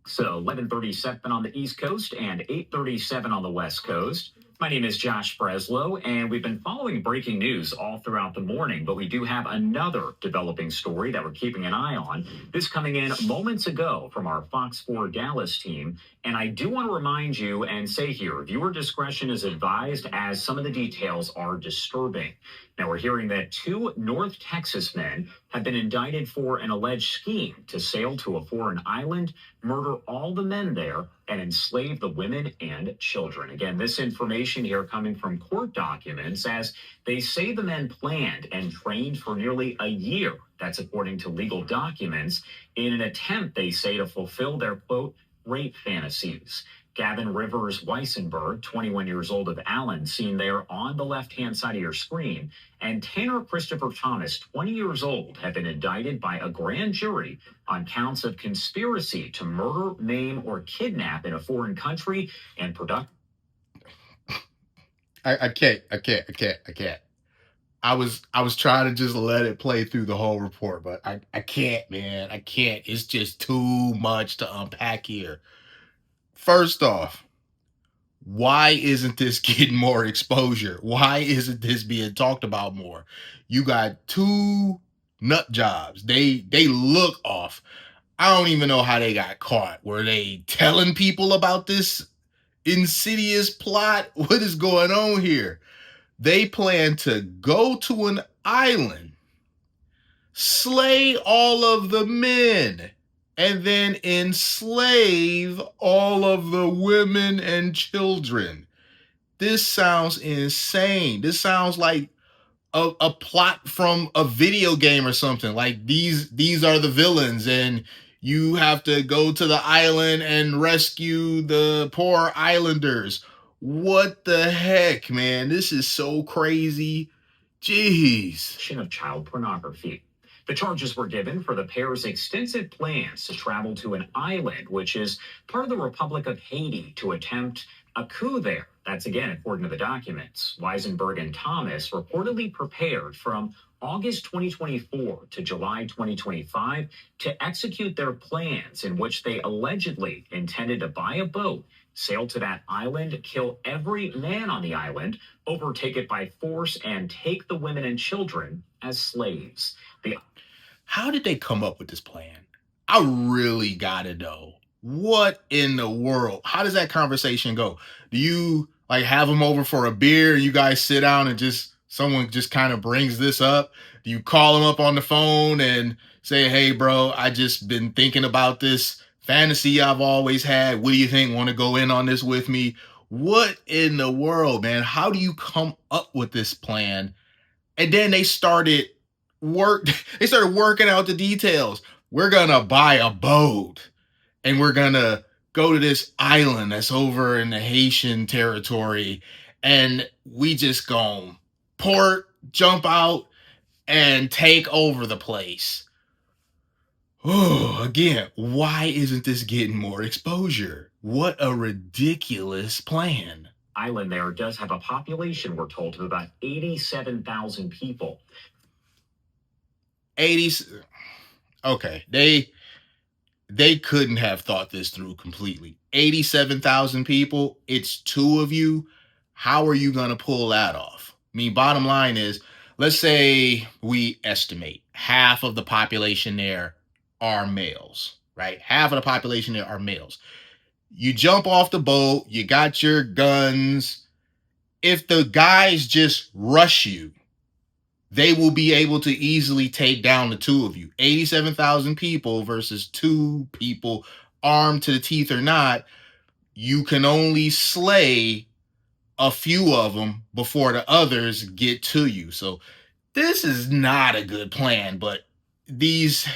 So 11:37 on the East Coast and 8:37 on the West Coast. My name is Josh Breslow, and we've been following breaking news all throughout the morning, but we do have another developing story that we're keeping an eye on. This coming in moments ago from our Fox 4 Dallas team. And I do want to remind you and say here, viewer discretion is advised as some of the details are disturbing. Now, we're hearing that two North Texas men have been indicted for an alleged scheme to sail to a foreign island, murder all the men there, and enslave the women and children. Again, this information here coming from court documents as they say the men planned and trained for nearly a year. That's according to legal documents in an attempt, they say, to fulfill their, quote, rape fantasies. Gavin Rivers Weissenberg, 21 years old of Allen, seen there on the left-hand side of your screen, and Tanner Christopher Thomas, 20 years old, have been indicted by a grand jury on counts of conspiracy to murder, maim, or kidnap in a foreign country and production. I can't. I was trying to just let it play through the whole report, but I can't, man. I can't. It's just too much to unpack here. First off, why isn't this getting more exposure? Why isn't this being talked about more? You got two nut jobs. They look off. I don't even know how they got caught. Were they telling people about this insidious plot? What is going on here? They plan to go to an island, slay all of the men, and then enslave all of the women and children. This sounds insane. This sounds like a plot from a video game or something. Like these are the villains, and you have to go to the island and rescue the poor islanders. What the heck, man? This is so crazy. Jeez. Of child pornography. The charges were given for the pair's extensive plans to travel to an island, which is part of the Republic of Haiti, to attempt a coup there. That's again, according to the documents. Weisenberg and Thomas reportedly prepared from August 2024 to July 2025 to execute their plans, in which they allegedly intended to buy a boat, sail to that island, kill every man on the island, overtake it by force, and take the women and children as slaves. How did they come up with this plan? I really gotta know. What in the world? How does that conversation go? Do you like have them over for a beer and you guys sit down and just someone just kind of brings this up? Do you call them up on the phone and say, hey, bro, I just been thinking about this fantasy I've always had. What do you think? Want to go in on this with me? What in the world, man? How do you come up with this plan? And then they started working out the details. We're gonna buy a boat and we're gonna go to this island that's over in the Haitian territory, and we just gonna port, jump out, and take over the place. Oh, again, why isn't this getting more exposure? What a ridiculous plan. Island there does have a population, we're told, of about 87,000 people. 80. Okay, they couldn't have thought this through completely. 87,000 people, it's two of you. How are you going to pull that off? I mean, bottom line is, let's say we estimate half of the population there are males, right? Half of the population there are males. You jump off the boat, you got your guns. If the guys just rush you, they will be able to easily take down the two of you. 87,000 people versus two people, armed to the teeth or not. You can only slay a few of them before the others get to you. So this is not a good plan, but these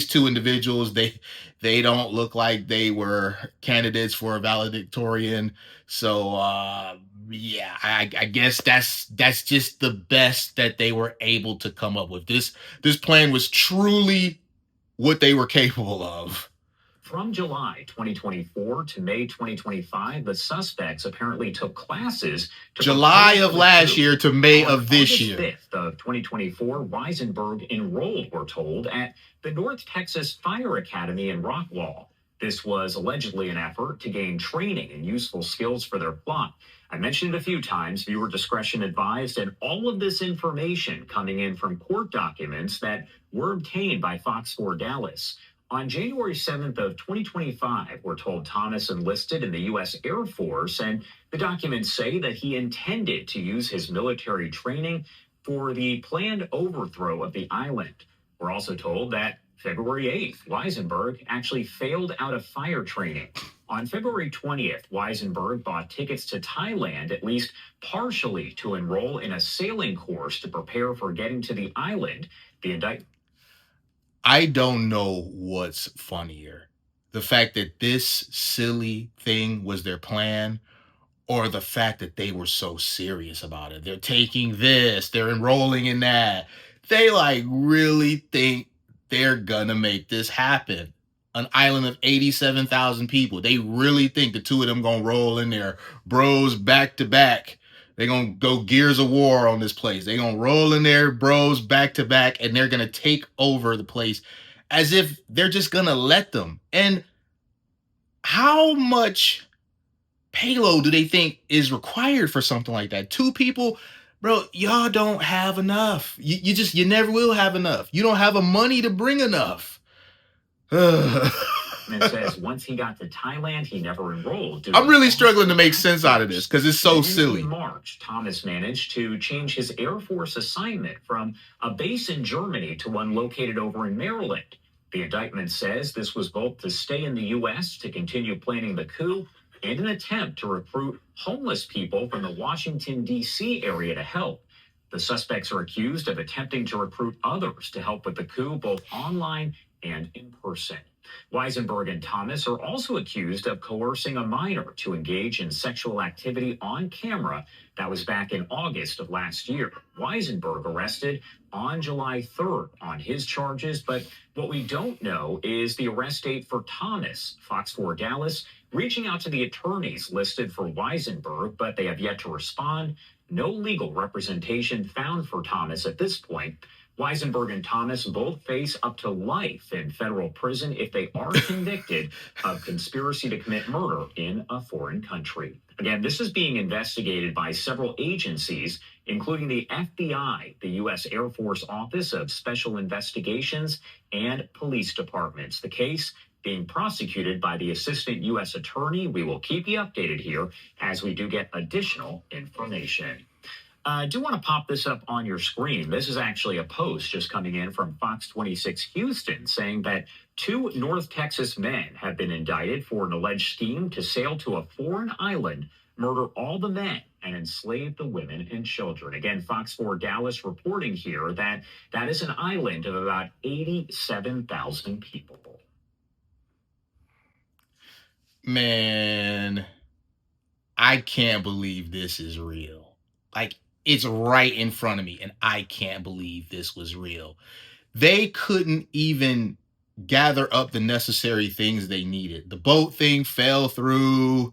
two individuals, they don't look like they were candidates for a valedictorian. So yeah, I guess that's just the best that they were able to come up with. This plan was truly what they were capable of. From July 2024 to May 2025, the suspects apparently took classes. July of last year to May of this year. August 5th of 2024, Weisenberg enrolled, we're told, at the North Texas Fire Academy in Rockwall. This was allegedly an effort to gain training and useful skills for their plot. I mentioned it a few times, viewer discretion advised, and all of this information coming in from court documents that were obtained by Fox 4 Dallas. On January 7th of 2025, we're told Thomas enlisted in the U.S. Air Force, and the documents say that he intended to use his military training for the planned overthrow of the island. We're also told that February 8th, Weisenberg actually failed out of fire training. On February 20th, Weisenberg bought tickets to Thailand, at least partially to enroll in a sailing course to prepare for getting to the island. The indictment. I don't know what's funnier. The fact that this silly thing was their plan, or the fact that they were so serious about it. They're taking this, they're enrolling in that. They like really think they're gonna make this happen. An island of 87,000 people. They really think the two of them gonna roll in there, bros, back to back. They're gonna go Gears of War on this place. They're gonna roll in there, bros, back to back, and they're gonna take over the place as if they're just gonna let them. And how much payload do they think is required for something like that? Two people, bro, y'all don't have enough. You never will have enough. You don't have a money to bring enough. It says once he got to Thailand, he never enrolled. I'm really struggling to make sense out of this because it's so silly. In March, Thomas managed to change his Air Force assignment from a base in Germany to one located over in Maryland. The indictment says this was both to stay in the U.S. to continue planning the coup and an attempt to recruit homeless people from the Washington, D.C. area to help. The suspects are accused of attempting to recruit others to help with the coup, both online and in person. Weisenberg and Thomas are also accused of coercing a minor to engage in sexual activity on camera. That was back in August of last year. Weisenberg arrested on July 3rd on his charges, but what we don't know is the arrest date for Thomas. Fox 4 Dallas reaching out to the attorneys listed for Weisenberg, but they have yet to respond. No legal representation found for Thomas at this point. Weisenberg and Thomas both face up to life in federal prison if they are convicted of conspiracy to commit murder in a foreign country. Again, this is being investigated by several agencies, including the FBI, the U.S. Air Force Office of Special Investigations, and police departments. The case being prosecuted by the Assistant U.S. Attorney. We will keep you updated here as we do get additional information. I do want to pop this up on your screen. This is actually a post just coming in from Fox 26 Houston saying that 2 North Texas men have been indicted for an alleged scheme to sail to a foreign island, murder all the men, and enslave the women and children. Again, Fox 4 Dallas reporting here that that is an island of about 87,000 people. Man, I can't believe this is real. Like, it's right in front of me, and I can't believe this was real. They couldn't even gather up the necessary things they needed. The boat thing fell through.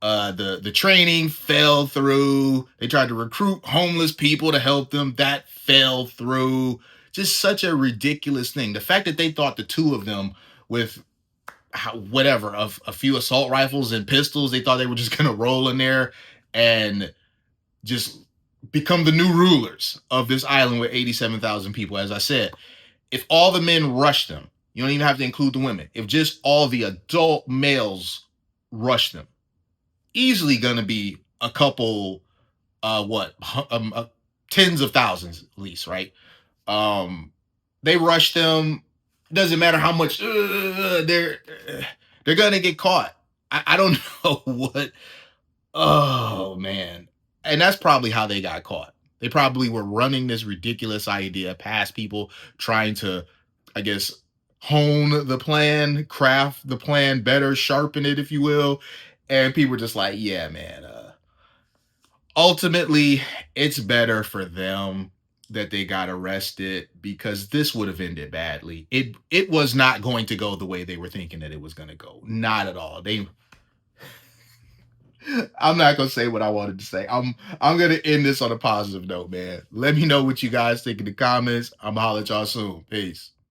The training fell through. They tried to recruit homeless people to help them. That fell through. Just such a ridiculous thing. The fact that they thought the two of them with a few assault rifles and pistols, they thought they were just going to roll in there and just become the new rulers of this island with 87,000 people. As I said, if all the men rushed them, you don't even have to include the women. If just all the adult males rush them, easily going to be a couple, tens of thousands at least, right? They rush them. Doesn't matter how much they're going to get caught. I don't know what. Oh, man. And that's probably how they got caught. They probably were running this ridiculous idea past people, trying to, I guess, hone the plan, craft the plan better, sharpen it, if you will. And people were just like, yeah, man. Ultimately, it's better for them that they got arrested, because this would have ended badly. It was not going to go the way they were thinking that it was going to go. Not at all. I'm not going to say what I wanted to say. I'm going to end this on a positive note, man. Let me know what you guys think in the comments. I'm going to holler at y'all soon. Peace.